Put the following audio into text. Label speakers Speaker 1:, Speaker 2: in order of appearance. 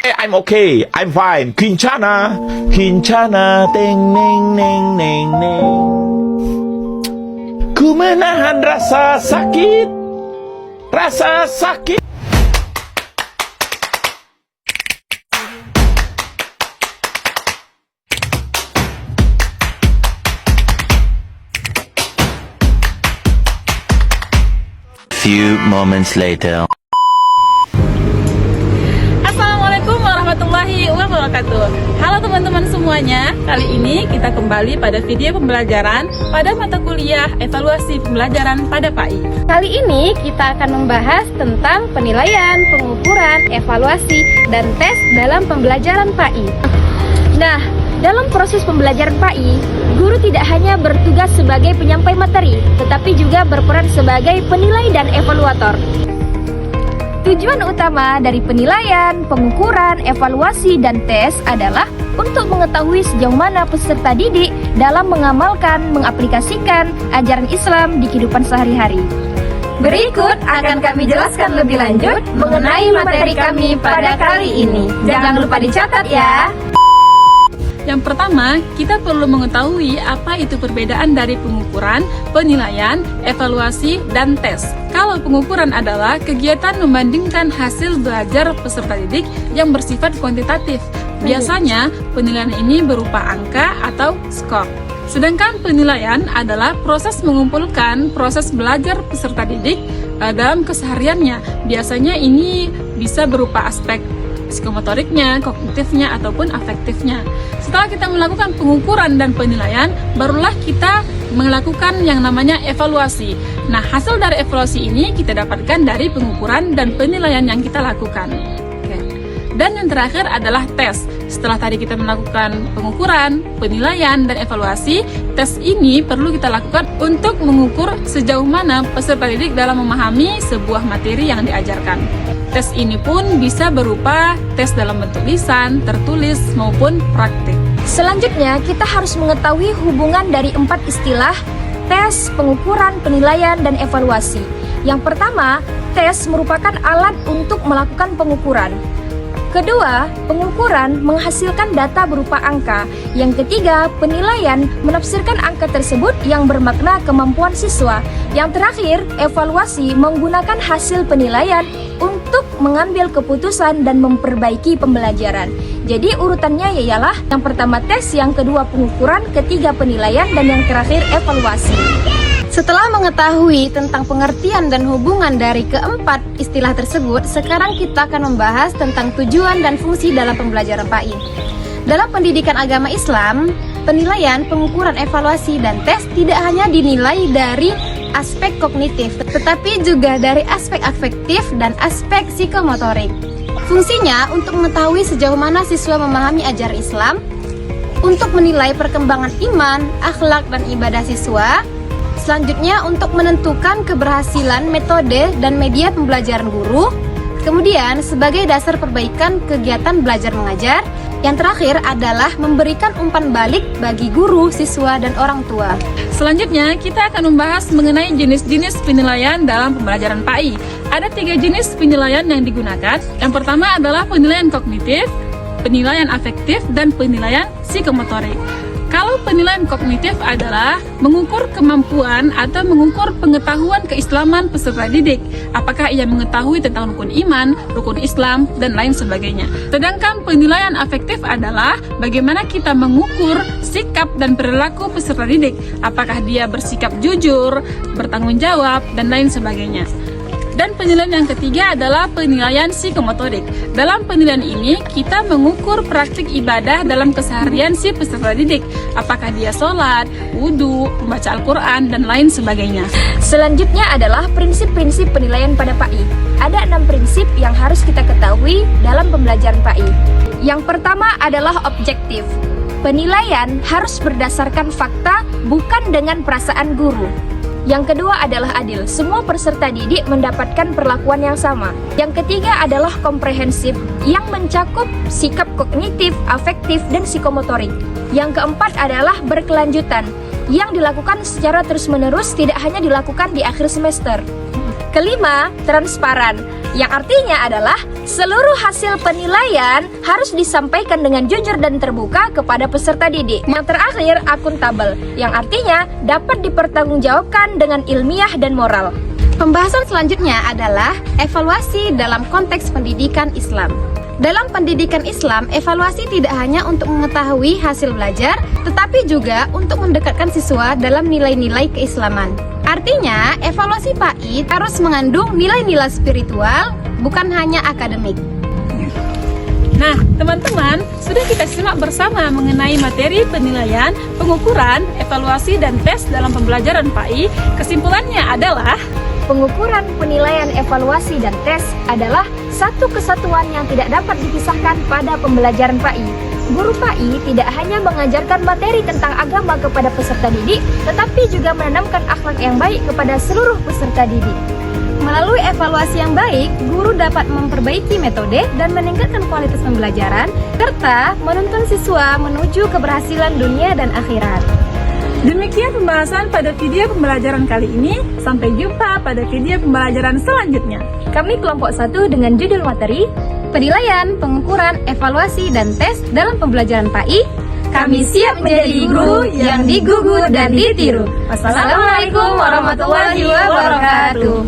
Speaker 1: I'm okay, I'm fine. Kincana, kincana, teng neng neng neng neng. Ku menahan rasa sakit, rasa sakit.
Speaker 2: Few moments later.
Speaker 3: Assalamualaikum warahmatullahi wabarakatuh. Halo teman-teman semuanya. Kali ini kita kembali pada video pembelajaran pada mata kuliah evaluasi pembelajaran pada PAI.
Speaker 4: Kali ini kita akan membahas tentang penilaian, pengukuran, evaluasi, dan tes dalam pembelajaran PAI. Nah, dalam proses pembelajaran PAI, guru tidak hanya bertugas sebagai penyampai materi, tetapi juga berperan sebagai penilai dan evaluator. Tujuan utama dari penilaian, pengukuran, evaluasi, dan tes adalah untuk mengetahui sejauh mana peserta didik dalam mengamalkan, mengaplikasikan ajaran Islam di kehidupan sehari-hari. Berikut akan kami jelaskan lebih lanjut mengenai materi kami pada kali ini. Jangan lupa dicatat ya!
Speaker 3: Yang pertama, kita perlu mengetahui apa itu perbedaan dari pengukuran, penilaian, evaluasi, dan tes. Kalau pengukuran adalah kegiatan membandingkan hasil belajar peserta didik yang bersifat kuantitatif. Biasanya, penilaian ini berupa angka atau skor. Sedangkan penilaian adalah proses mengumpulkan proses belajar peserta didik dalam kesehariannya. Biasanya ini bisa berupa aspek psikomotoriknya, kognitifnya, ataupun afektifnya. Setelah kita melakukan pengukuran dan penilaian, barulah kita melakukan yang namanya evaluasi. Nah, hasil dari evaluasi ini kita dapatkan dari pengukuran dan penilaian yang kita lakukan. Oke. Dan yang terakhir adalah tes. Setelah tadi kita melakukan pengukuran, penilaian, dan evaluasi, tes ini perlu kita lakukan untuk mengukur sejauh mana peserta didik dalam memahami sebuah materi yang diajarkan. Tes ini pun bisa berupa tes dalam bentuk lisan, tertulis, maupun praktik.
Speaker 4: Selanjutnya, kita harus mengetahui hubungan dari 4 istilah tes, pengukuran, penilaian, dan evaluasi. Yang pertama, tes merupakan alat untuk melakukan pengukuran. Kedua, pengukuran menghasilkan data berupa angka. Yang ketiga, penilaian menafsirkan angka tersebut yang bermakna kemampuan siswa. Yang terakhir, evaluasi menggunakan hasil penilaian untuk mengambil keputusan dan memperbaiki pembelajaran. Jadi urutannya ialah yang pertama tes, yang kedua pengukuran, ketiga penilaian, dan yang terakhir evaluasi. Setelah mengetahui tentang pengertian dan hubungan dari keempat istilah tersebut, sekarang kita akan membahas tentang tujuan dan fungsi dalam pembelajaran PAI. Dalam pendidikan agama Islam, penilaian, pengukuran, evaluasi, dan tes tidak hanya dinilai dari aspek kognitif, tetapi juga dari aspek afektif dan aspek psikomotorik. Fungsinya untuk mengetahui sejauh mana siswa memahami ajaran Islam, untuk menilai perkembangan iman, akhlak, dan ibadah siswa. Selanjutnya untuk menentukan keberhasilan metode dan media pembelajaran guru. Kemudian sebagai dasar perbaikan kegiatan belajar mengajar. Yang terakhir adalah memberikan umpan balik bagi guru, siswa, dan orang tua.
Speaker 3: Selanjutnya kita akan membahas mengenai jenis-jenis penilaian dalam pembelajaran PAI. Ada 3 jenis penilaian yang digunakan. Yang pertama adalah penilaian kognitif, penilaian afektif, dan penilaian psikomotorik. Kalau penilaian kognitif adalah mengukur kemampuan atau mengukur pengetahuan keislaman peserta didik. Apakah ia mengetahui tentang rukun iman, rukun Islam, dan lain sebagainya. Sedangkan penilaian afektif adalah bagaimana kita mengukur sikap dan perilaku peserta didik. Apakah dia bersikap jujur, bertanggung jawab, dan lain sebagainya. Dan penilaian yang ketiga adalah penilaian psikomotorik. Dalam penilaian ini, kita mengukur praktik ibadah dalam keseharian si peserta didik. Apakah dia sholat, wudhu, membaca Al-Quran, dan lain sebagainya.
Speaker 4: Selanjutnya adalah prinsip-prinsip penilaian pada PAI. Ada 6 prinsip yang harus kita ketahui dalam pembelajaran PAI. Yang pertama adalah objektif. Penilaian harus berdasarkan fakta, bukan dengan perasaan guru. Yang kedua adalah adil, semua peserta didik mendapatkan perlakuan yang sama. Yang ketiga adalah komprehensif, yang mencakup sikap kognitif, afektif, dan psikomotorik. Yang keempat adalah berkelanjutan, yang dilakukan secara terus-menerus, tidak hanya dilakukan di akhir semester. Kelima, transparan. yang artinya adalah seluruh hasil penilaian harus disampaikan dengan jujur dan terbuka kepada peserta didik. Yang terakhir, akuntabel, yang artinya dapat dipertanggungjawabkan dengan ilmiah dan moral.
Speaker 5: Pembahasan selanjutnya adalah evaluasi dalam konteks pendidikan Islam. Dalam pendidikan Islam, evaluasi tidak hanya untuk mengetahui hasil belajar, tetapi juga untuk mendekatkan siswa dalam nilai-nilai keislaman. Artinya, evaluasi PAI harus mengandung nilai-nilai spiritual, bukan hanya akademik.
Speaker 3: Nah, teman-teman, sudah kita simak bersama mengenai materi penilaian, pengukuran, evaluasi, dan tes dalam pembelajaran PAI. Kesimpulannya adalah
Speaker 4: Pengukuran, penilaian, evaluasi, dan tes adalah satu kesatuan yang tidak dapat dipisahkan pada pembelajaran PAI. Guru PAI tidak hanya mengajarkan materi tentang agama kepada peserta didik, tetapi juga menanamkan akhlak yang baik kepada seluruh peserta didik.
Speaker 5: Melalui evaluasi yang baik, guru dapat memperbaiki metode dan meningkatkan kualitas pembelajaran, serta menuntun siswa menuju keberhasilan dunia dan akhirat.
Speaker 3: demikian pembahasan pada video pembelajaran kali ini. Sampai jumpa pada video pembelajaran selanjutnya.
Speaker 4: Kami kelompok 1 dengan judul materi
Speaker 5: Penilaian, pengukuran, evaluasi, dan tes dalam pembelajaran PAI.
Speaker 4: Kami siap menjadi guru yang digugu dan ditiru.
Speaker 5: Wassalamualaikum warahmatullahi wabarakatuh.